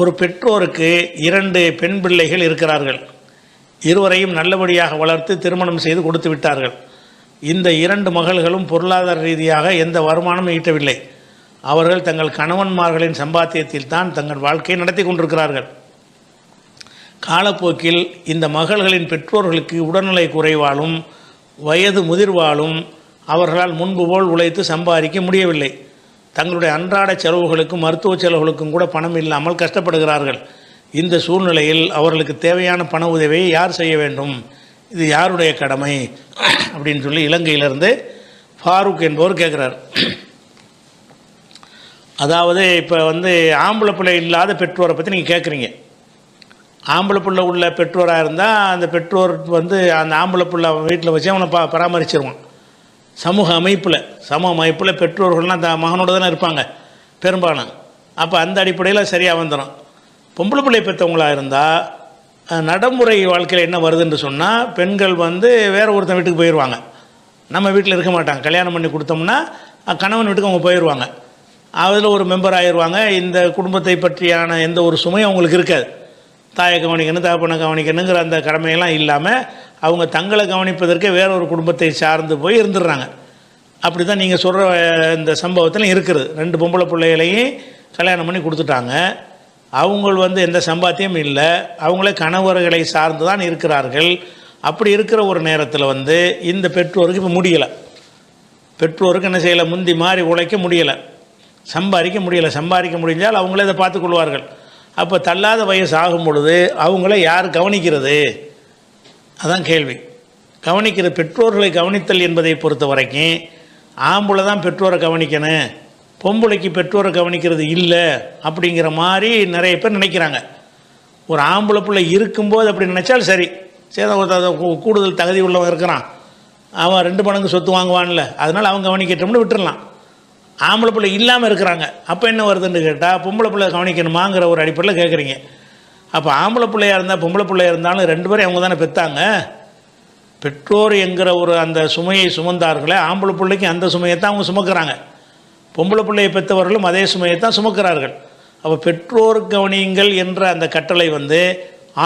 ஒரு பெற்றோருக்கு 2 பெண் பிள்ளைகள் இருக்கிறார்கள். இருவரையும் நல்லபடியாக வளர்த்து திருமணம் செய்து கொடுத்து விட்டார்கள். இந்த 2 மகள்களும் பொருளாதார ரீதியாக எந்த வருமானமும் ஈட்டவில்லை. அவர்கள் தங்கள் கணவன்மார்களின் சம்பாத்தியத்தில் தான் தங்கள் வாழ்க்கையை நடத்தி கொண்டிருக்கிறார்கள். காலப்போக்கில் இந்த மகள்களின் பெற்றோர்களுக்கு உடல்நிலை குறைவாலும் வயது முதிர்வாலும் அவர்களால் முன்பு போல் உழைத்து சம்பாதிக்க முடியவில்லை. தங்களுடைய அன்றாட செலவுகளுக்கும் மருத்துவ செலவுகளுக்கும் கூட பணம் இல்லாமல் கஷ்டப்படுகிறார்கள். இந்த சூழ்நிலையில் அவர்களுக்கு தேவையான பண உதவியை யார் செய்ய வேண்டும்? இது யாருடைய கடமை அப்படின்னு சொல்லி இலங்கையிலிருந்து ஃபாரூக் என்பவர் கேட்குறார். அதாவது இப்போ ஆம்பளை பிள்ளை இல்லாத பெற்றோரை பற்றி நீங்கள் கேட்குறீங்க. ஆம்பளை பிள்ளை உள்ள பெற்றோராக இருந்தால் அந்த பெற்றோர் அந்த ஆம்பளை பிள்ளை வீட்டில் வச்சு அவனை பராமரிச்சிருவான். சமூக அமைப்பில் பெற்றோர்கள்லாம் அந்த மகனோடு தானே இருப்பாங்க பெரும்பாலும். அப்போ அந்த அடிப்படையில் சரியாக வந்துடும். பொம்பளை பிள்ளை பெற்றவங்களாக இருந்தால் நடைமுறை வாழ்க்கையில் என்ன வருதுன்னு சொன்னால், பெண்கள் வேறு ஒருத்தன் வீட்டுக்கு போயிடுவாங்க. நம்ம வீட்டில் இருக்க மாட்டாங்க. கல்யாணம் பண்ணி கொடுத்தோம்னா கணவன் வீட்டுக்கு அவங்க போயிடுவாங்க. அதில் ஒரு மெம்பர் ஆயிடுவாங்க. இந்த குடும்பத்தை பற்றியான எந்த ஒரு சுமையும் அவங்களுக்கு இருக்காது. தாயை கவனிக்கணும், தகப்பனை கவனிக்கணுங்கிற அந்த கடமையெல்லாம் இல்லாமல் அவங்க தங்களை கவனிப்பதற்கே வேற ஒரு குடும்பத்தை சார்ந்து போய் இருந்துடுறாங்க. அப்படி தான் நீங்கள் சொல்கிற இந்த சம்பவத்தில் இருக்கிறது. 2 பொம்பளை பிள்ளைகளையும் கல்யாணம் பண்ணி கொடுத்துட்டாங்க. அவங்க எந்த சம்பாத்தியம் இல்லை. அவங்களே கணவர்களை சார்ந்து தான் இருக்கிறார்கள். அப்படி இருக்கிற ஒரு நேரத்தில் இந்த பெற்றோருக்கு இப்போ முடியலை. பெற்றோருக்கு என்ன செய்யலை? முந்தி மாதிரி உழைக்க முடியலை, சம்பாதிக்க முடியலை. சம்பாதிக்க முடிஞ்சால் அவங்களே இதை பார்த்துக்கொள்வார்கள். அப்போ தள்ளாத வயசு ஆகும் பொழுது அவங்கள யார் கவனிக்கிறது? அதான் கேள்வி. கவனிக்கிற பெற்றோர்களை கவனித்தல் என்பதை பொறுத்த வரைக்கும் ஆம்பளை தான் பெற்றோரை கவனிக்கணும், பொம்பளைக்கு பெற்றோரை கவனிக்கிறது இல்லை அப்படிங்கிற மாதிரி நிறைய பேர் நினைக்கிறாங்க. ஒரு ஆம்பளை பிள்ளை இருக்கும்போது அப்படி நினச்சால் சரி, கூடுதல் தகுதி உள்ளவன் இருக்கிறான், அவன் 2 மடங்கு சொத்து வாங்குவான்ல, அதனால் அவன் கவனிக்கட்டோம்னு விட்டுடலாம். ஆம்பளை பிள்ளை இல்லாமல் இருக்கிறாங்க, அப்போ என்ன வருதுன்னு கேட்டால் பொம்பளை பிள்ளை கவனிக்கணுமாங்கிற ஒரு அடிப்படையில் கேட்குறீங்க. அப்போ ஆம்பளை பிள்ளையாக இருந்தால் பொம்பளை பிள்ளையாக இருந்தாலும் 2 பேரும் அவங்க தானே பெற்றாங்க. பெற்றோர் என்கிற ஒரு அந்த சுமையை சுமந்தார்களே, ஆம்பளை பிள்ளைக்கு அந்த சுமையை தான் அவங்க சுமக்கிறாங்க. பொம்பளை பிள்ளையை பெற்றவர்களும் அதே சுமையை தான் சுமக்கிறார்கள். அப்போ பெற்றோர் கவனியுங்கள் என்ற அந்த கட்டளை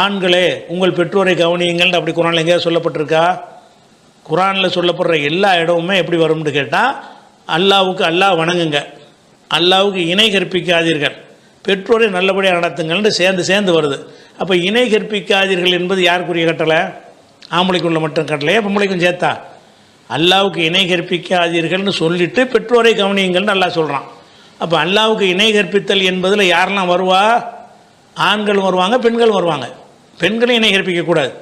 ஆண்களே உங்கள் பெற்றோரை கவனியுங்கள் அப்படி குரானில் எங்கேயாவது சொல்லப்பட்டிருக்கா? குரானில் சொல்லப்படுற எல்லா இடமுமே எப்படி வரும்னு கேட்டால், அல்லாவுக்கு அல்லாஹ் வணங்குங்க, அல்லாவுக்கு இணை கற்பிக்காதீர்கள், பெற்றோரை நல்லபடியாக நடத்துங்கள்னு சேர்ந்து வருது. அப்போ இணை கற்பிக்காதீர்கள் என்பது யாருக்குரிய கட்டளை? ஆம்பளைக்குள்ள மட்டும் கட்டளையா, பொம்பளைக்கும் சேர்த்தா? அல்லாவுக்கு இணை கற்பிக்காதீர்கள்னு சொல்லிவிட்டு பெற்றோரை கவனியுங்கள்னு அல்லாஹ் சொல்கிறான். அப்போ அல்லாவுக்கு இணை கற்பித்தல் என்பதில் யாரெல்லாம் வருவா? ஆண்களும் வருவாங்க, பெண்களும் வருவாங்க. பெண்களும் இணை கற்பிக்கக்கூடாது,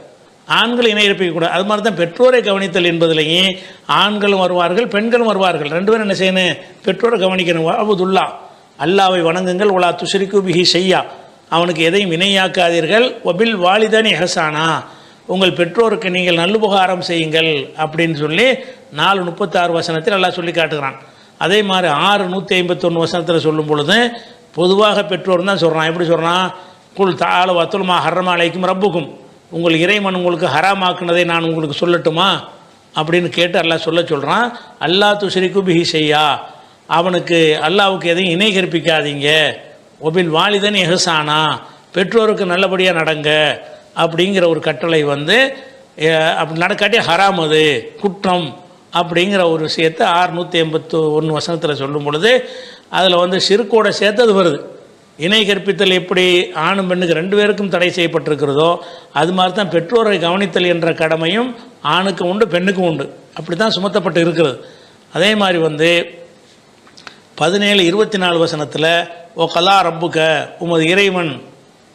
ஆண்கள் இணை கற்பிக்கக்கூடாது. அது மாதிரி தான் பெற்றோரை கவனித்தல் என்பதிலையும் ஆண்களும் வருவார்கள், பெண்களும் வருவார்கள். 2 பேரும் என்ன செய்யணும்? பெற்றோரை கவனிக்கணும். அபுதுல்லா, அல்லாவை வணங்குங்கள், ஒலா துஷ்ரிகு பிஹி ஷையா, அவனுக்கு எதையும் இணையாக்காதீர்கள், ஒபில் வாலிதானி ஹசானா, உங்கள் பெற்றோருக்கு நீங்கள் நல்லுபகாரம் செய்யுங்கள் அப்படின்னு சொல்லி 4:36 வசனத்தில் அல்லாஹ் சொல்லி காட்டுகிறான். அதே மாதிரி 6:151 வசனத்தில் சொல்லும் பொழுது பொதுவாக பெற்றோர் தான் சொல்கிறான். எப்படி சொல்கிறான்? குல் தால வத்துல்மா ஹர்ரமா அலைக்கும் ரப்புக்கும், உங்கள் இறைவன் உங்களுக்கு ஹராமாக்குனதை நான் உங்களுக்கு சொல்லட்டுமா அப்படின்னு கேட்டு அல்லாஹ் சொல்கிறான். அல்லா துஷ்ரிகு பிஹி ஷையா, அவனுக்கு அல்லாவுக்கு எதையும் இணை கற்பிக்காதீங்க, ஒபில் வாலிதன் எஹசானா, பெற்றோருக்கு நல்லபடியாக நடங்க அப்படிங்கிற ஒரு கட்டளை அப்படி நடக்காட்டி ஹராம், அது குற்றம் அப்படிங்கிற ஒரு விஷயத்தை 6:151 வசனத்தில் சொல்லும் பொழுது அதில் ஷிர்கோட சேர்த்து அது வருது. இணை கற்பித்தல் எப்படி ஆணும் பெண்ணுக்கு 2 பேருக்கும் தடை செய்யப்பட்டிருக்கிறதோ அது மாதிரி தான் பெற்றோரை கவனித்தல் என்ற கடமையும் ஆணுக்கும் உண்டு, பெண்ணுக்கும் உண்டு. அப்படி தான் சுமத்தப்பட்டு இருக்கிறது. அதே மாதிரி 17:24 வசனத்தில் ஓ கலா ரப்புக்க, உமது இறைவன்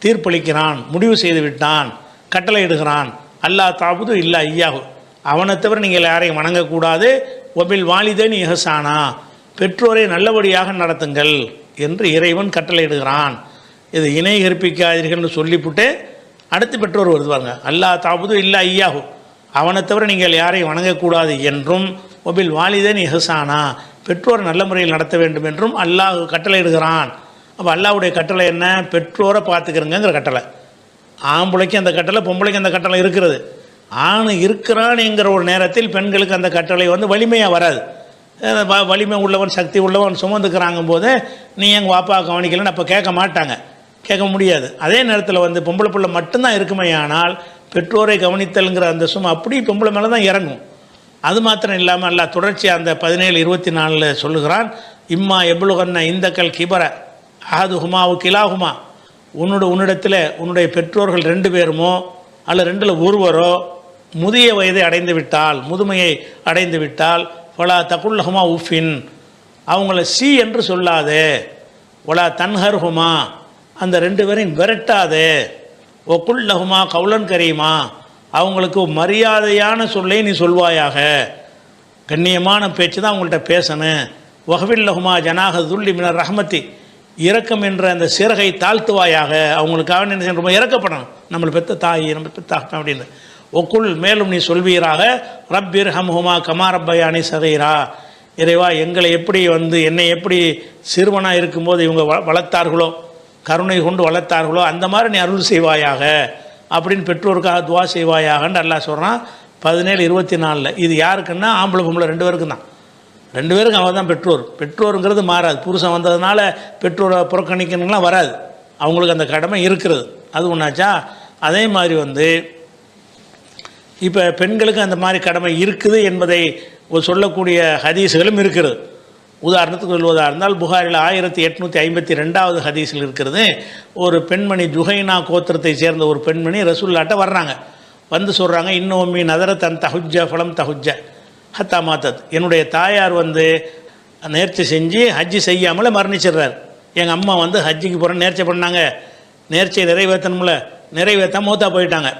தீர்ப்பளிக்கிறான், முடிவு செய்து விட்டான், கட்டளை இடுகிறான், அல்லாஹ் தாபுது இல்லா ஐயாஹு, அவனை தவிர நீங்கள் யாரையும் வணங்கக்கூடாது, ஒபில் வாலிதன் இஹசானா, பெற்றோரை நல்லபடியாக நடத்துங்கள் என்று இறைவன் கட்டளையிடுகிறான். இது இணை கற்பிக்காதீர்கள்னு சொல்லிவிட்டு அடுத்து பெற்றோர் வருவாங்க. அல்லாஹ் தாபுது இல்லா ஐயாஹு, அவனை தவிர நீங்கள் யாரையும் வணங்கக்கூடாது என்றும், ஒபில் வாலிதன் இஹசானா, பெற்றோர் நல்ல முறையில் நடத்த வேண்டும் என்றும் அல்லாஹ் கட்டளையிடுகிறான். அப்போ அல்லாஹ்வுடைய கட்டளை என்ன? பெற்றோரை பார்த்துக்கிறங்கிற கட்டளை. ஆம்பளைக்கு அந்த கட்டளை, பொம்பளைக்கு அந்த கட்டளை இருக்கிறது. ஆண் இருக்கிறான் என்கிற ஒரு நேரத்தில் பெண்களுக்கு அந்த கட்டளை வலிமையாக வராது. வலிமை உள்ளவன், சக்தி உள்ளவன் சுமந்துக்கிறாங்க போது நீ எங்கள் வாப்பா கவனிக்கலன்னு அப்போ கேட்க மாட்டாங்க. கேட்க முடியாது. அதே நேரத்தில் வந்து பொம்பளை பிள்ளை மட்டும்தான் இருக்குமே, ஆனால் பெற்றோரை கவனித்தல்ங்கிற அந்த சும்மா அப்படி பொம்பளை மேலே தான் இறங்கும். அது மாத்திரம் இல்லாமல் அல்லாஹ் தொடர்ச்சியாக அந்த 17:24 சொல்லுகிறான், இம்மா எபுலுகன்ன இந்தக்கல் கிபர அஹது ஹுமாவு கிலாஹுமா, உன்னிடத்தில் உன்னுடைய பெற்றோர்கள் 2 பேருமோ அல்ல 2ல் ஒருவரோ முதிய வயதை அடைந்து விட்டால், முதுமையை அடைந்து விட்டால், ஃபலா தகுல்லஹுமா உஃபின், அவங்கள சி என்று சொல்லாதே, ஒலா தன்ஹர்ஹுமா, அந்த 2 பேரையும் விரட்டாதே, ஒகுல்லஹுமா கவுலன் கரீமா, அவங்களுக்கு மரியாதையான சொல்லை நீ சொல்வாயாக, கண்ணியமான பேச்சு தான் அவங்கள்ட்ட பேசணும். வஹ்வில்லஹுமா ஜனாஹ துல்லி மினர் ரஹ்மத்தி, இரக்கம் என்ற அந்த சிறகை தாழ்த்துவாயாக, அவங்களுக்காக என்ன செய்யணும், இறக்கப்படணும், நம்மளை பெற்ற தாய் நம்ம பெற்ற அப்படின்னு. ஒக்குள், மேலும் நீ சொல்வீராக, ரப்பிர் ஹம்ஹுமா கமா ரப்பயானி சகைரா, இறைவா எங்களை எப்படி வந்து என்னை எப்படி சிறுவனாக இருக்கும்போது இவங்க வளர்த்தார்களோ, கருணை கொண்டு வளர்த்தார்களோ அந்த மாதிரி நீ அருள் செய்வாயாக அப்படின்னு பெற்றோருக்காக துவா செய்வாயாகன்னு அல்லாஹ் சொல்கிறான் 17:24. இது யாருக்குன்னா ஆம்பளை பொம்பளை 2 பேருக்கும் தான். 2 பேருக்கும் அவள் தான் பெற்றோர். பெற்றோருங்கிறது மாறாது. புருஷன் வந்ததுனால பெற்றோரை புறக்கணிக்கணுங்களாம் வராது, அவங்களுக்கு அந்த கடமை இருக்கிறது. அது ஒன்றாச்சா. அதே மாதிரி வந்து இப்போ பெண்களுக்கு அந்த மாதிரி கடமை இருக்குது என்பதை சொல்லக்கூடிய ஹதீஸுகளும் இருக்கிறது. உதாரணத்துக்கு சொல்வதாக இருந்தால் புகாரில் 1852 ஹதீஸில் இருக்கிறது. ஒரு பெண்மணி ஜுஹைனா கோத்திரத்தை சேர்ந்த ஒரு பெண்மணி ரசூலுல்லாஹ்ட்ட வர்றாங்க. வந்து சொல்கிறாங்க, இன்னொம்மி நதர தன் தஹுஜ்ஜ ஃபலம் தஹுஜ்ஜ ஹத்தா மாத்தத், என்னுடைய தாயார் வந்து நேர்ச்சி செஞ்சு ஹஜ்ஜி செய்யாமல் மரணிச்சிடுறார். எங்கள் அம்மா வந்து ஹஜ்ஜிக்கு போகிறேன்னு நேர்ச்சி பண்ணாங்க, நேர்ச்சியை நிறைவேற்றணும்ல, நிறைவேற்ற மூத்தா போயிட்டாங்க.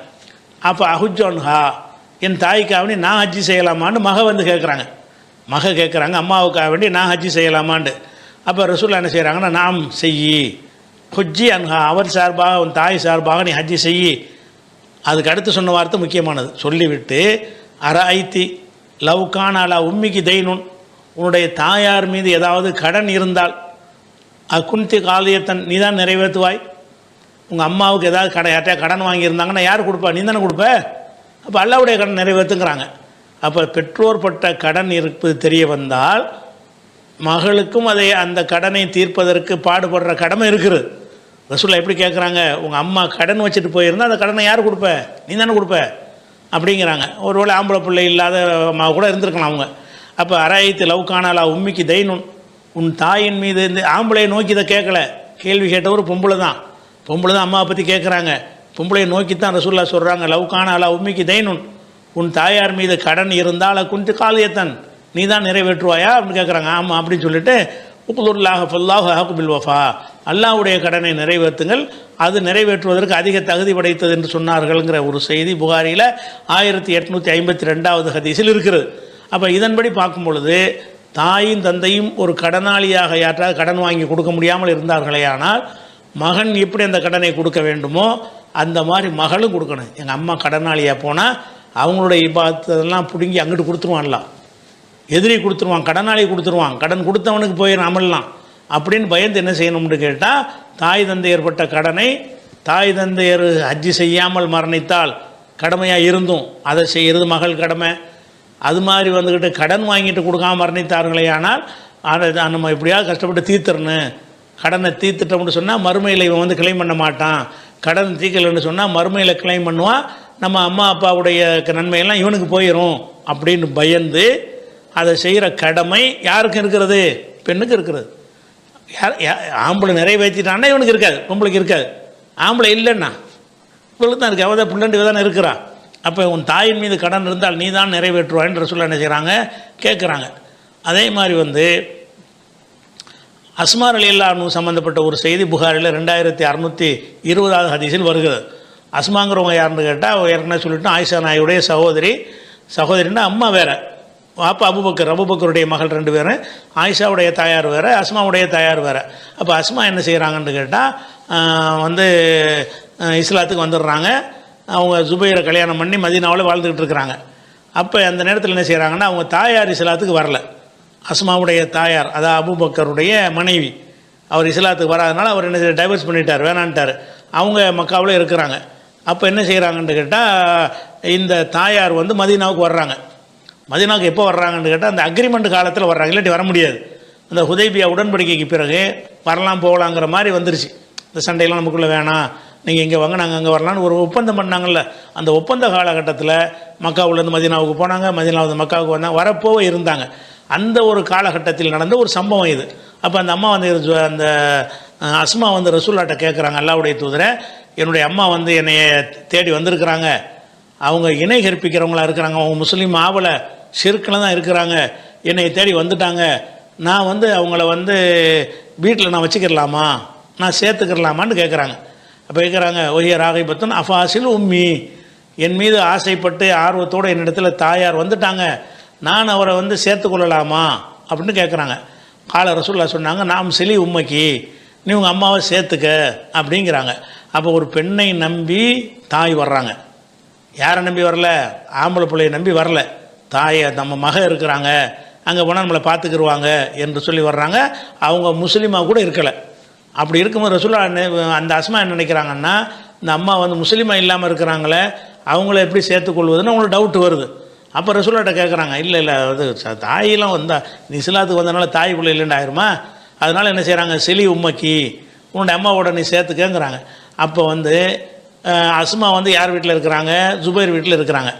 அப்போ அஹுஜோன்ஹா, என் தாய்க்காக வேண்டி நான் ஹஜ்ஜி செய்யலாமான்னு மக வந்து கேட்குறாங்க. மக கேட்குறாங்க, அம்மாவுக்காக வேண்டி நான் ஹஜ்ஜி செய்யலாமான்னு. அப்போ ரசூலுல்லாஹ் என்ன செய்கிறாங்கன்னா, நாம் செய்யி ஹுஜ்ஜி அன்ஹா, அவர் சார்பாக உன் தாய் சார்பாக நீ ஹஜ்ஜி செய்யி. அதுக்கு அடுத்து சொன்ன வார்த்தை முக்கியமானது. சொல்லிவிட்டு அரைத்தி லவ்கான் அலா உம்மிக்கு தெய்னுன், உன்னுடைய தாயார் மீது ஏதாவது கடன் இருந்தால் குந்தி காலியத்தன், நீ தான் நிறைவேற்றுவாய். உங்கள் அம்மாவுக்கு ஏதாவது கடன் வாங்கியிருந்தாங்கன்னா யார் கொடுப்பா? நீ தானே கொடுப்ப. அப்போ அல்லாவுடைய கடன் நிறைவேற்றுங்கிறாங்க. அப்போ பெற்றோர் பட்ட கடன் இருப்பது தெரிய வந்தால் மகளுக்கும் அதை அந்த கடனை தீர்ப்பதற்கு பாடுபடுற கடமை இருக்குது. ரசூலுல்லாஹ் எப்படி கேட்குறாங்க, உங்கள் அம்மா கடன் வச்சுட்டு போயிருந்தால் அந்த கடனை யார் கொடுப்ப? நீ தானே கொடுப்ப அப்படிங்கிறாங்க. ஒருவேளை ஆம்பளை பிள்ளை இல்லாத அம்மா கூட இருந்திருக்கலாம் அவங்க. அப்போ அராயத்து லவ்கானாலா உம்மிக்கு தைனுன், உன் தாயின் மீது இந்த ஆம்பளையை நோக்கி இதை கேட்கல, கேள்வி கேட்டவர் பொம்பளை தான். பொம்பளை தான் அம்மாவை பற்றி கேட்குறாங்க. பொம்பளையை நோக்கி தான் ரசூலுல்லாஹ் சொல்கிறாங்க, லவ்கானாலா உம்மிக்கு தைனுன், உன் தாயார் மீது கடன் இருந்தால் குந்தி காலியத்தன், நீ தான் நிறைவேற்றுவாயா அப்படின்னு கேட்குறாங்க. ஆமாம் அப்படின்னு சொல்லிட்டு உக்குதுல்லாஹ் ஃபல்லாஹு அஹக்கு பில் வஃபா, அல்லாஹ்வுடைய கடனை நிறைவேற்றுங்கள், அது நிறைவேற்றுவதற்கு அதிக தகுதி படைத்தது என்று சொன்னார்கள்ங்கிற ஒரு செய்தி புகாரியில் 1852 ஹதீஸில் இருக்கிறது. அப்போ இதன்படி பார்க்கும் பொழுது தாயும் தந்தையும் ஒரு கடனாளியாக யாற்றாவது கடன் வாங்கி கொடுக்க முடியாமல் இருந்தார்களே, ஆனால் மகன் எப்படி அந்த கடனை கொடுக்க வேண்டுமோ அந்த மாதிரி மகளும் கொடுக்கணும். எங்கள் அம்மா கடனாளியாக போனால் அவங்களுடைய இபாதத்தெல்லாம் பிடுங்கி அங்கிட்டு கொடுத்துருவான்லாம், எதிரி கொடுத்துருவான், கடனாளி கொடுத்துருவான், கடன் கொடுத்தவனுக்கு போயிடும் அமல்லாம் அப்படின்னு பயந்து என்ன செய்யணும்னு கேட்டால், தாய் தந்தை ஏற்பட்ட கடனை தாய் தந்தையர் ஹஜ்ஜி செய்யாமல் மரணித்தால் கடமையாக இருந்தும் அதை செய்கிறது மகள் கடமை. அது மாதிரி வந்துக்கிட்டு கடன் வாங்கிட்டு கொடுக்காம மரணித்தார்களே, ஆனால் அதை நம்ம எப்படியாவது கஷ்டப்பட்டு தீர்த்துறணும். கடனை தீர்த்துட்டோம்னு சொன்னால் மறுமையில் இவன் வந்து கிளைம் பண்ண மாட்டான், கடன் தீர்க்கலைன்னு சொன்னால் மறுமையில் கிளைம் பண்ணுவான், நம்ம அம்மா அப்பாவுடைய நன்மையெல்லாம் இவனுக்கு போயிடும் அப்படின்னு பயந்து அதை செய்கிற கடமை யாருக்கு இருக்கிறது? பெண்ணுக்கு இருக்கிறது. ஆம்பளை நிறைவேற்றிட்டான்னா இவனுக்கு இருக்காது, பொம்பளைக்கு இருக்காது. ஆம்பளை இல்லைன்னா இவளுக்கு தான் இருக்குது, அவள் தான் பிள்ளைண்டு தானே இருக்கிறான். அப்போ உன் தாயின் மீது கடன் இருந்தால் நீ தான் நிறைவேற்றுவாயின்னு ரசூலுல்லாஹ் என்ன செய்கிறாங்க, கேட்குறாங்க. அதே மாதிரி வந்து அஸ்மா ரலியல்லாஹு அன்ஹா சம்மந்தப்பட்ட ஒரு செய்தி புகாரில் 2620 ஹதீஸில் வருகிறது. அஸ்மாங்கிறவங்க யாருன்னு கேட்டால் ஏற்கனவே சொல்லிட்டோம், ஆயிஷா நாயுடைய சகோதரின்னா அம்மா வேறு, அப்போ அபூபக்கருடைய மகள் 2 பேரும், ஆயிஷாவுடைய தாயார் வேறு, அஸ்மாவுடைய தாயார் வேறு. அப்போ அஸ்மா என்ன செய்கிறாங்கன்னு கேட்டால் வந்து இஸ்லாத்துக்கு வந்துடுறாங்க. அவங்க ஜுபைரை கல்யாணம் பண்ணி மதீனாவில் வாழ்ந்துக்கிட்டு இருக்கிறாங்க. அப்போ அந்த நேரத்தில் என்ன செய்கிறாங்கன்னா, அவங்க தாயார் இஸ்லாத்துக்கு வரல. அஸ்மாவுடைய தாயார், அதாவது அபூபக்கருடைய மனைவி, அவர் இஸ்லாத்துக்கு வராதனால அவர் என்ன டைவர்ஸ் பண்ணிட்டார், வேணான்ட்டார். அவங்க மக்காவில் இருக்கிறாங்க. அப்போ என்ன செய்கிறாங்கன்னு கேட்டால், இந்த தாயார் வந்து மதீனாவுக்கு வர்றாங்க. மதீனாவுக்கு எப்போ வர்றாங்கன்னு கேட்டால் அந்த அக்ரிமெண்ட் காலத்தில் வர்றாங்க, இல்லாட்டி வர முடியாது. அந்த ஹுதைபியா உடன்படிக்கைக்கு பிறகு வரலாம் போகலாங்கிற மாதிரி வந்துருச்சு. இந்த சண்டையெல்லாம் நமக்குள்ளே வேணாம், நீங்கள் இங்கே வாங்க, நாங்கள் அங்கே வரலான்னு ஒரு ஒப்பந்தம் பண்ணாங்கல்ல. அந்த ஒப்பந்த காலகட்டத்தில் மக்காவுலேருந்து மதீனாவுக்கு போனாங்க, மதீனாவுக்கு மக்காவுக்கு வந்தாங்க, வரப்போவே இருந்தாங்க. அந்த ஒரு காலகட்டத்தில் நடந்த ஒரு சம்பவம் இது. அப்போ அந்த அம்மா வந்து அந்த அஸ்மா வந்து ரசூல்லாட்ட கேட்குறாங்க, அல்லாஹ்வுடைய தூதரை, என்னுடைய அம்மா வந்து என்னைய தேடி வந்திருக்கிறாங்க, அவங்க இணை கற்பிக்கிறவங்களா இருக்கிறாங்க, அவங்க முஸ்லீம் ஆவலை ஷிர்கில் தான் இருக்கிறாங்க, என்னை தேடி வந்துட்டாங்க, நான் வந்து அவங்கள வந்து வீட்டில் நான் வச்சுக்கிடலாமா, நான் சேர்த்துக்கிடலாமான்னு கேட்குறாங்க. அப்போ கேட்குறாங்க, ஒய்ய ராகைபத்தன் அஃபாசில் உம்மி, என் மீது ஆசைப்பட்டு ஆர்வத்தோடு என்னிடத்துல தாயார் வந்துட்டாங்க, நான் அவரை வந்து சேர்த்துக்கொள்ளலாமா அப்படின்னு கேட்குறாங்க. கால ரசூல்லா சொன்னாங்க, நாம் சிலி உம்மைக்கு, நீ உங்கள் அம்மாவை சேர்த்துக்க அப்படிங்கிறாங்க. அப்போ ஒரு பெண்ணை நம்பி தாய் வர்றாங்க. யாரை நம்பி வரல? ஆம்பளை பிள்ளையை நம்பி வரல. தாயை, நம்ம மக இருக்கிறாங்க, அங்கே போனால் நம்மளை பார்த்துக்கிடுவாங்க என்று சொல்லி வர்றாங்க. அவங்க முஸ்லீமாக கூட இருக்கலை. அப்படி இருக்கும்போது ரசூல்லா அந்த அஸ்மா என்ன நினைக்கிறாங்கன்னா, இந்த அம்மா வந்து முஸ்லீமாக இல்லாமல் இருக்கிறாங்களே, அவங்கள எப்படி சேர்த்துக்கொள்வதுன்னு அவங்களுக்கு டவுட் வருது. அப்போ ரசூல்லாட்ட கேட்குறாங்க, இல்லை அது தாயெல்லாம் வந்தால் நீ இஸ்லாத்துக்கு வந்தனால தாய் பிள்ளை இல்லைன்னு ஆயிருமா, அதனால் என்ன செய்கிறாங்க, சிலி உம்மைக்கு, உன்னுடைய அம்மாவோட நீ சேர்த்துக்கங்கிறாங்க. அப்போ வந்து அஸ்மா வந்து யார் வீட்டில் இருக்கிறாங்க? ஜுபைர் வீட்டில் இருக்கிறாங்க.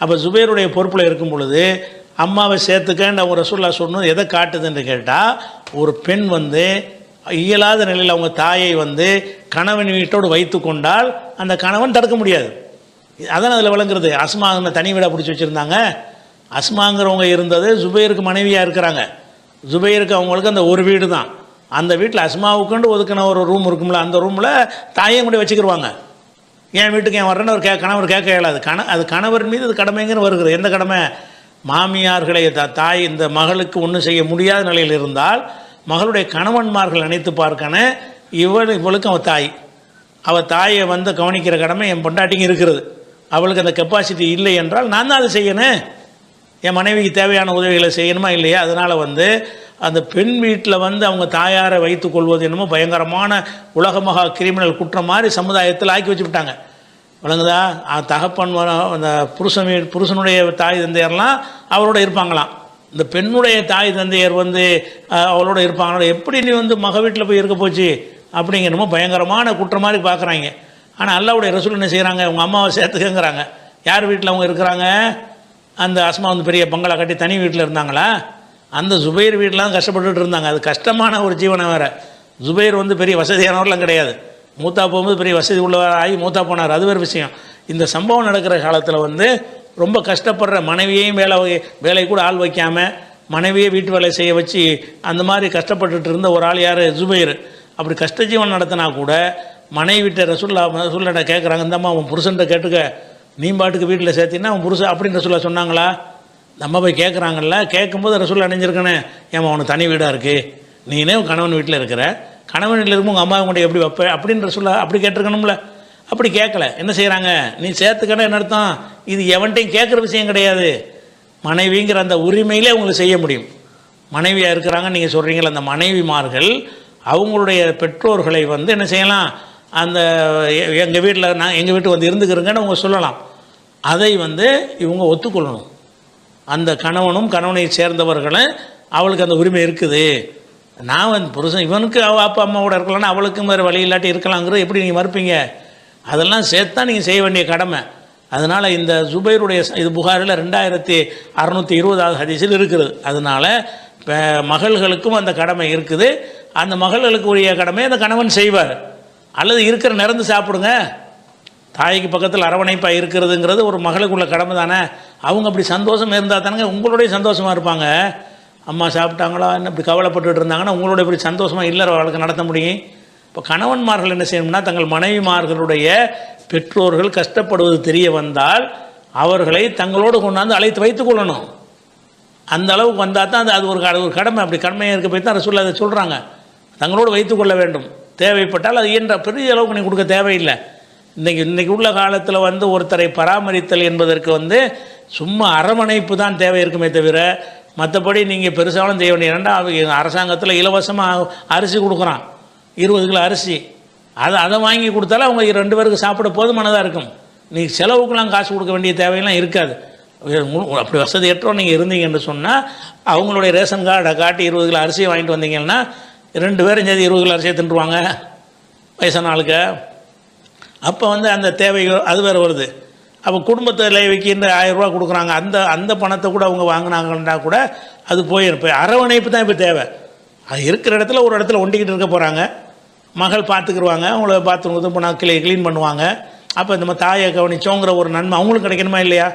அப்போ ஜுபைருடைய பொறுப்பில் இருக்கும் பொழுது அம்மாவை சேர்த்துக்கன்னு அவங்க ரசூல்லா சொன்னது எதை காட்டுதுன்னு கேட்டால், ஒரு பெண் வந்து இயலாத நிலையில் அவங்க தாயை வந்து கணவன் வீட்டோடு வைத்து கொண்டால் அந்த கணவன் தடுக்க முடியாது. அதான் அதில் விளங்குறது. அஸ்மா தனி வீடாக பிடிச்சி வச்சுருந்தாங்க. அஸ்மாங்கிறவங்க இருந்தது ஜுபைருக்கு மனைவியாக இருக்கிறாங்க. ஜுபைருக்கு அவங்களுக்கு அந்த ஒரு வீடு தான். அந்த வீட்டில் அஸ்மாவுக்குண்டு ஒதுக்கின ஒரு ரூம் இருக்கும்ல, அந்த ரூமில் தாயையும் கூட வச்சுக்கிடுவாங்க. என் வீட்டுக்கு ஏன் வர்றேன்னு ஒரு கணவர் கேட்க இயலாது. அது கணவர் மீது அது கடமைங்கன்னு வருகிறது. எந்த கடமை? மாமியார்களை தாய் இந்த மகளுக்கு ஒன்றும் செய்ய முடியாத நிலையில் இருந்தால் மகளுடைய கணவன்மார்கள் நினைத்து பார்க்கணும், இவளுக்கும் அவள் தாய், அவள் தாயை வந்து கவனிக்கிற கடமை என் பொண்டாட்டிங்க இருக்கிறது. அவளுக்கு அந்த கெப்பாசிட்டி இல்லை என்றால் நான் தான் அதை செய்யணும். என் மனைவிக்கு தேவையான உதவிகளை செய்யணுமா இல்லையா? அதனால் வந்து அந்த பெண் வீட்டில் வந்து அவங்க தாயாரை வைத்து கொள்வது என்னமோ பயங்கரமான உலகமகா கிரிமினல் குற்றம் மாதிரி சமுதாயத்தில் ஆக்கி வச்சுக்கிட்டாங்க. விளங்குதா? தகப்பன் அந்த புருஷனுடைய தாய் தந்தையர்லாம் அவரோட இருப்பாங்களாம். இந்த பெண்ணுடைய தாய் தந்தையர் வந்து அவளோட இருப்பாங்களா? எப்படி நீ வந்து மக வீட்டில் போய் இருக்க போச்சு அப்படிங்கிறமோ பயங்கரமான குற்றம் மாதிரி பார்க்குறாங்க. ஆனால் அல்லாஹ்வுடைய ரசூல் என்ன செய்கிறாங்க? உங்கள் அம்மாவை சேர்த்துக்கங்கிறாங்க. யார் வீட்டில் அவங்க இருக்கிறாங்க? அந்த அஸ்மா வந்து பெரிய பங்களா கட்டி தனி வீட்டில் இருந்தாங்களா? அந்த ஜுபைர் வீட்டில் தான் கஷ்டப்பட்டுட்டு இருந்தாங்க. அது கஷ்டமான ஒரு ஜீவனை வேறு. ஜுபைர் வந்து பெரிய வசதியானவர்லாம் கிடையாது. மூத்தா போகும்போது பெரிய வசதி உள்ளவர் ஆகி மூத்தா போனார், அது வேறு விஷயம். இந்த சம்பவம் நடக்கிற காலத்தில் வந்து ரொம்ப கஷ்டப்படுற மனைவியையும் வேலை கூட ஆள் வைக்காமல் மனைவியை வீட்டு வேலை செய்ய வச்சு அந்த மாதிரி கஷ்டப்பட்டுட்டு இருந்த ஒரு ஆள் யார்? ஜுபைர். அப்படி கஷ்டஜீவன் நடத்தினா கூட மனைவிட்ட ரசூல்லாட்ட கேட்குறாங்க, இந்தம்மா அவன் புருஷன்ட்ட கேட்டுக்க, நீ பாட்டுக்கு வீட்டில் சேர்த்தின்னா அவன் புருஷன் அப்படின்னு ரசூல்லா சொன்னாங்களா? நம்ம போய் கேட்குறாங்கல்ல. கேட்கும்போது ரசூல்லா அணிஞ்சிருக்கனே, ஏமா அவனுக்கு தனி வீடாக இருக்குது, நீனே கணவன் வீட்டில் இருக்கிற, கணவன் வீட்டில் இருக்கும் உங்கள் அம்மா கொண்டு எப்படி வைப்ப அப்படின்னு ரசூல்லா அப்படி கேட்டிருக்கணும்ல. அப்படி கேட்கல. என்ன செய்கிறாங்க? நீ சேர்த்துக்கணும் என்ன அர்த்தம்? இது எவன்ட்டையும் கேட்குற விஷயம் கிடையாது. மனைவிங்கிற அந்த உரிமையிலே அவங்களுக்கு செய்ய முடியும். மனைவியாக இருக்கிறாங்க நீங்கள் சொல்கிறீங்களா, அந்த மனைவிமார்கள் அவங்களுடைய பெற்றோர்களை வந்து என்ன செய்யலாம்? அந்த எங்கள் வீட்டில் எங்கள் வீட்டுக்கு வந்து இருந்துக்கிறங்கன்னு அவங்க சொல்லலாம். அதை வந்து இவங்க ஒத்துக்கொள்ளணும். அந்த கணவனும் கணவனை சேர்ந்தவர்களும் அவளுக்கு அந்த உரிமை இருக்குது. நான் வந்து புருஷன் இவனுக்கு அவள் அப்பா அம்மாவோட இருக்கலாம்னா அவளுக்கும் வேறு வழி இல்லாட்டி இருக்கலாங்கிறது எப்படி நீங்கள் மறுப்பீங்க? அதெல்லாம் சேர்த்து தான் நீங்கள் செய்ய வேண்டிய கடமை. அதனால் இந்த ஜுபைருடைய இது புகாரில் 2620 ஹதீஸில் இருக்குது. அதனால் மகள்களுக்கும் அந்த கடமை இருக்குது. அந்த மகள்களுக்கு உரிய கடமை அந்த கணவன் செய்வார். அல்லது இருக்கிற நிறந்து சாப்பிடுங்க. தாய்க்கு பக்கத்தில் அரவணைப்பாக இருக்கிறதுங்கிறது ஒரு மகளுக்குள்ள கடமை தானே. அவங்க அப்படி சந்தோஷம் இருந்தால் தானங்க உங்களுடைய சந்தோஷமாக இருப்பாங்க. அம்மா சாப்பிட்டாங்களா என்ன இப்படி கவலைப்பட்டுட்டு இருந்தாங்கன்னா உங்களோட இப்படி சந்தோஷமாக இல்லை வாழ்க்கை நடத்த முடியும். இப்போ கணவன்மார்கள் என்ன செய்யணும்னா, தங்கள் மனைவிமார்களுடைய பெற்றோர்கள் கஷ்டப்படுவது தெரிய வந்தால் அவர்களை தங்களோடு கொண்டாந்து அழைத்து வைத்துக் கொள்ளணும். அந்த அளவுக்கு வந்தால் தான் அது ஒரு கடமை. அப்படி கடமையாக இருக்க போய் தான் ரசூலுல்லாஹ் அதை சொல்கிறாங்க. தங்களோடு வைத்துக் கொள்ள வேண்டும். தேவைப்பட்டால் அது என்ற பெரிய அளவுக்கு நீ கொடுக்க தேவையில்லை. இன்றைக்கி உள்ள காலத்தில் வந்து ஒருத்தரை பராமரித்தல் என்பதற்கு வந்து சும்மா அரவணைப்பு தான் தேவை இருக்குமே தவிர மற்றபடி நீங்கள் பெருசாலும் செய்ய வேண்டிய. ஏன்னா அரசாங்கத்தில் இலவசமாக அரிசி கொடுக்குறான், 20 கிலோ அரிசி. அதை வாங்கி கொடுத்தாலும் அவங்க 2 பேருக்கு சாப்பிட போதுமானதாக இருக்கும். நீங்கள் செலவுக்கெலாம் காசு கொடுக்க வேண்டிய தேவையெல்லாம் இருக்காது. அப்படி வசதியற்றோம் நீங்கள் இருந்தீங்கன்னு சொன்னால் அவங்களுடைய ரேஷன் கார்டை காட்டி 20 கிலோ அரிசியை வாங்கிட்டு வந்தீங்கன்னா 2 பேரும் சேர்த்து 20 கிலோ அரிசியை தின்றுவாங்க. வயசான ஆளுக்கு. அப்போ வந்து அந்த தேவைகள் அது வேறு வருது. அப்போ குடும்பத்தில் வைக்கின்ற 1000 ரூபா கொடுக்குறாங்க, அந்த பணத்தை கூட அவங்க வாங்கினாங்கன்னா கூட அது போயிடும். இப்போ அரவணைப்பு தான் இப்போ தேவை. அது இருக்கிற இடத்துல ஒரு இடத்துல ஒண்டிக்கிட்டு இருக்க போகிறாங்க, மகள் பார்த்துக்குருவாங்க, அவங்கள பாத்ரூம் இது பண்ணால் க்ளீன் பண்ணுவாங்க. அப்போ இந்த தாயை கவனிச்சோங்கிற ஒரு நன்மை அவங்களுக்கு கிடைக்கணுமா இல்லையா?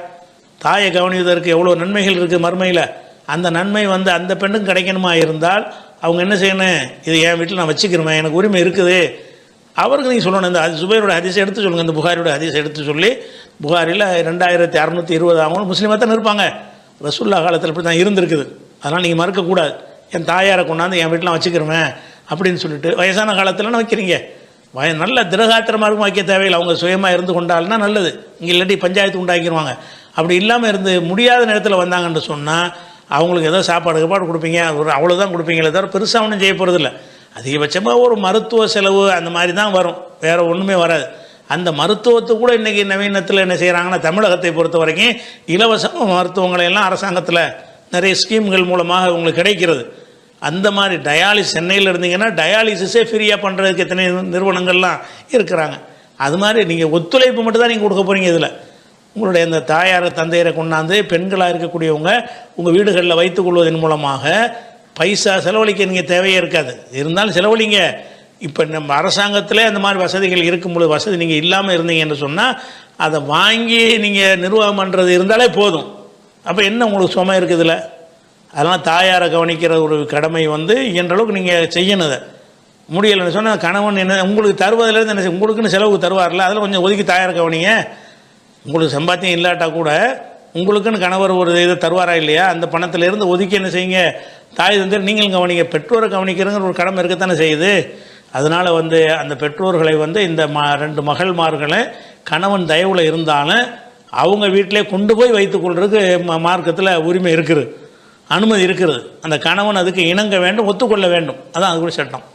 தாயை கவனிப்பதற்கு எவ்வளோ நன்மைகள் இருக்குது மறுமையில். அந்த நன்மை வந்து அந்த பெண்ணுக்கு கிடைக்கணுமா இருந்தால் அவங்க என்ன செய்யணும்? இது என் வீட்டில் நான் வச்சுக்கிறேன், எனக்கு உரிமை இருக்குது, அவருக்கு நீங்கள் சொல்லணும். இந்த சுபைரோட ஹதீஸை எடுத்து சொல்லுங்கள், இந்த புகாரியோட ஹதீஸை எடுத்து சொல்லி. புகாரில் 2620 ஆகும் முஸ்லீமாக தான் இருப்பாங்க. ரசூல்லா காலத்தில் இப்படி தான் இருந்திருக்குது. அதனால் நீங்கள் மறுக்கக்கூடாது. என் தாயாரை கொண்டாந்து என் வீட்டில் வச்சுக்கிறேன் அப்படின்னு சொல்லிட்டு வயசான காலத்தில் வைக்கிறீங்க. நல்ல திரகாத்திரமாக இருக்கும், வைக்க தேவையில்லை. அவங்க சுயமாக இருந்து கொண்டால்னா நல்லது. இங்கே இல்லாட்டி பஞ்சாயத்து உண்டாக்கிடுவாங்க. அப்படி இல்லாமல் இருந்து முடியாத நேரத்தில் வந்தாங்கன்னு சொன்னால் அவங்களுக்கு ஏதோ சாப்பாடு கொடுப்பீங்க, அவ்வளோதான் கொடுப்பீங்களே தவிர பெருசாக ஒன்றும் செய்ய போகிறதில்ல. அதிகபட்சமாக ஒரு மருத்துவ செலவு அந்த மாதிரி தான் வரும், வேறு ஒன்றுமே வராது. அந்த மருத்துவத்தை கூட இன்றைக்கி நவீனத்தில் என்ன செய்கிறாங்கன்னா, தமிழகத்தை பொறுத்த வரைக்கும் இலவச மருத்துவங்களை எல்லாம் அரசாங்கத்தில் நிறைய ஸ்கீம்கள் மூலமாக உங்களுக்கு கிடைக்கிறது. அந்த மாதிரி டயாலிசிஸ் சென்னையில் இருந்தீங்கன்னா டயாலிசிஸே ஃப்ரீயாக பண்ணுறதுக்கு எத்தனை நிறுவனங்கள்லாம் இருக்கிறாங்க. அது மாதிரி நீங்கள் ஒத்துழைப்பு மட்டும் தான் நீங்கள் கொடுக்க போகிறீங்க. இதில் உங்களுடைய இந்த தாயாரை தந்தையரை கொண்டாந்து பெண்களாக இருக்கக்கூடியவங்க உங்கள் வீடுகளில் வைத்துக் கொள்வதன் மூலமாக பைசா செலவழிக்க நீங்கள் தேவையே இருக்காது. இருந்தாலும் செலவழிங்க. இப்போ நம்ம அரசாங்கத்திலே அந்த மாதிரி வசதிகள் இருக்கும்பொழுது, வசதி நீங்கள் இல்லாமல் இருந்தீங்கன்னு சொன்னால் அதை வாங்கி நீங்கள் நிர்வாகம் பண்ணுறது இருந்தாலே போதும். அப்போ என்ன உங்களுக்கு சுமை இருக்குதுல்ல? அதெல்லாம் தாயாரை கவனிக்கிற ஒரு கடமை வந்து இயன்ற அளவுக்கு நீங்கள் செய்யணும். அதை முடியலைன்னு சொன்னால் கணவன் என்ன உங்களுக்கு தருவதிலேருந்து என்ன உங்களுக்குன்னு செலவுக்கு தருவார்ல, அதில் கொஞ்சம் ஒதுக்கி தாயாரை கவனிங்க. உங்களுக்கு சம்பாத்தியம் இல்லாட்டா கூட உங்களுக்குன்னு கணவர் ஒரு இதை தருவாரா இல்லையா, அந்த பணத்திலேருந்து ஒதுக்கி என்ன செய்யுங்க, தாய் தந்தை நீங்களும் கவனிங்க. பெற்றோரை கவனிக்கிறங்கிற ஒரு கடமை இருக்கத்தானே செய்யுது. அதனால் வந்து அந்த பெற்றோர்களை வந்து இந்த 2 மகள்மார்களை கணவன் தயவில் இருந்தாலும் அவங்க வீட்டிலே கொண்டு போய் வைத்துக் கொள்றதுக்கு மார்க்கத்தில் உரிமை இருக்குது, அனுமதி இருக்கிறது. அந்த கணவன் அதுக்கு இணங்க வேண்டும், ஒத்துக்கொள்ள வேண்டும். அதான் அது கூட சட்டம்.